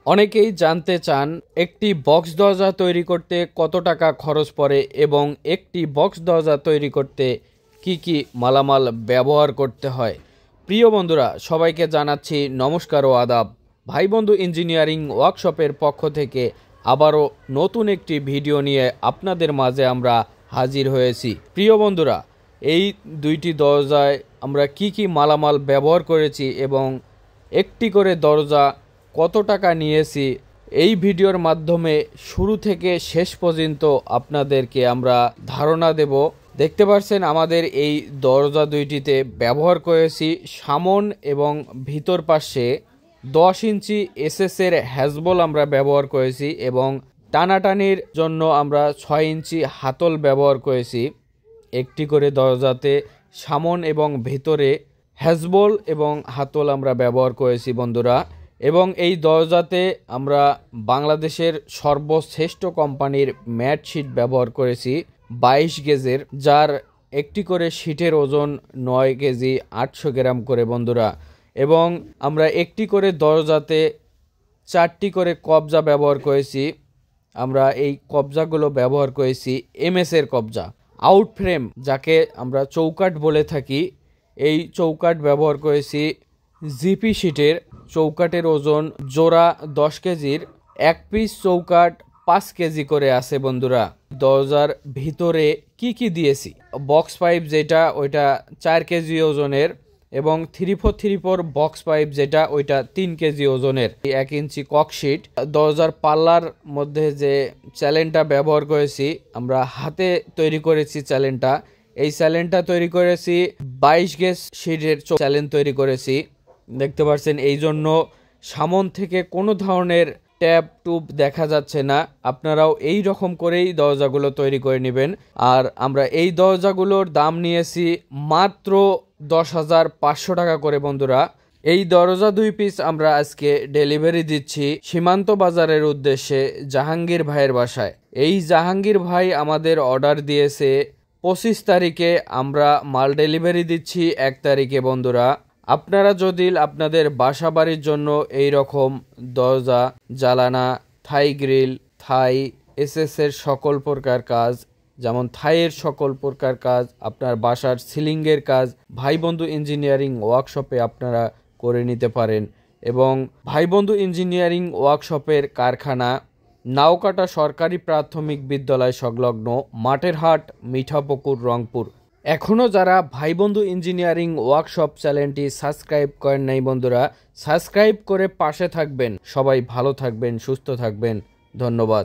অনেকেই জানতে চান একটি বক্স দরজা তৈরি করতে কত টাকা খরচ পড়ে এবং একটি বক্স দরজা তৈরি করতে কি কি মালামাল ব্যবহার করতে হয়। প্রিয় বন্ধুরা, সবাইকে জানাচ্ছি নমস্কার ও আদাব। ভাই বন্ধু ইঞ্জিনিয়ারিং ওয়ার্কশপের পক্ষ থেকে আবারও নতুন একটি ভিডিও নিয়ে আপনাদের মাঝে আমরা হাজির হয়েছি। প্রিয় বন্ধুরা, এই দুইটি দরজায় আমরা কি কি মালামাল ব্যবহার করেছি এবং একটি করে দরজা কত টাকা নিয়েছি, এই ভিডিওর মাধ্যমে শুরু থেকে শেষ পর্যন্ত আপনাদেরকে আমরা ধারণা দেব। দেখতে পাচ্ছেন আমাদের এই দরজা দুইটিতে ব্যবহার করেছি সামন এবং ভিতর পাশে 10 ইঞ্চি এসএসের হ্যাজবল আমরা ব্যবহার করেছি এবং টানাটানির জন্য আমরা 6 ইঞ্চি হাতল ব্যবহার করেছি। একটি করে দরজাতে সামন এবং ভেতরে হ্যাজবল এবং হাতল আমরা ব্যবহার করেছি বন্ধুরা। এবং এই দরজাতে আমরা বাংলাদেশের সর্বশ্রেষ্ঠ কোম্পানির ম্যাট শিট ব্যবহার করেছি 22 গেজের, যার একটি করে শিটের ওজন 9 কেজি 800 গ্রাম করে বন্ধুরা। এবং আমরা একটি করে দরজাতে 4টি করে কবজা ব্যবহার করেছি। আমরা এই কবজাগুলো ব্যবহার করেছি এমএসের কবজা। আউট ফ্রেম, যাকে আমরা চৌকাঠ বলে থাকি, এই চৌকাঠ ব্যবহার করেছি জিপি শিটের। চৌকাঠের ওজন জোড়া 10 কেজির, এক পিস চৌকাঠ 5 কেজি করে আছে বন্ধুরা। দরজার ভিতরে কি কি দিয়েছি, বক্স পাইপ যেটা ওইটা 4 কেজি ওজনের এবং 3434 বক্স পাইপ যেটা ওইটা 3 কেজি ওজনের, 1 ইঞ্চি ককশিট। দরজার পাল্লার মধ্যে যে চ্যালেনটা ব্যবহার করেছি, আমরা হাতে তৈরি করেছি চ্যালেনটা। এই চ্যালেনটা তৈরি করেছি 22 গেজ শিটের চ্যালেন তৈরি করেছি। দেখতে পাচ্ছেন এই জন্য সামন থেকে কোনো ধরনের ট্যাপ টুপ দেখা যাচ্ছে না। আপনারাও এই রকম করেই দরজাগুলো তৈরি করে নেবেন। আর আমরা এই দরজাগুলোর দাম নিয়েছি মাত্র 10,500 টাকা করে বন্ধুরা। এই দরজা 2 পিস আমরা আজকে ডেলিভারি দিচ্ছি সীমান্ত বাজারের উদ্দেশ্যে জাহাঙ্গীর ভাইয়ের বাসায়। এই জাহাঙ্গীর ভাই আমাদের অর্ডার দিয়েছে 25 তারিখে, আমরা মাল ডেলিভারি দিচ্ছি 1 তারিখে বন্ধুরা। আপনারা যদি আপনাদের বাসা বাড়ির জন্য এই রকম দরজা, জালানা, থাই গ্রিল, থাই এসএসের সকল প্রকার কাজ, যেমন থাইয়ের সকল প্রকার কাজ, আপনার বাসার সিলিংয়ের কাজ ভাই বন্ধু ইঞ্জিনিয়ারিং ওয়ার্কশপে আপনারা করে নিতে পারেন। এবং ভাই বন্ধু ইঞ্জিনিয়ারিং ওয়ার্কশপের কারখানা নাওকাটা সরকারি প্রাথমিক বিদ্যালয় সংলগ্ন মাঠের হাট, মিঠাপুকুর, রংপুর। এখনও যারা ভাই বন্ধু ইঞ্জিনিয়ারিং ওয়ার্কশপ চ্যানেলটি সাবস্ক্রাইব করেন নাই বন্ধুরা, সাবস্ক্রাইব করে পাশে থাকবেন। সবাই ভালো থাকবেন, সুস্থ থাকবেন। ধন্যবাদ।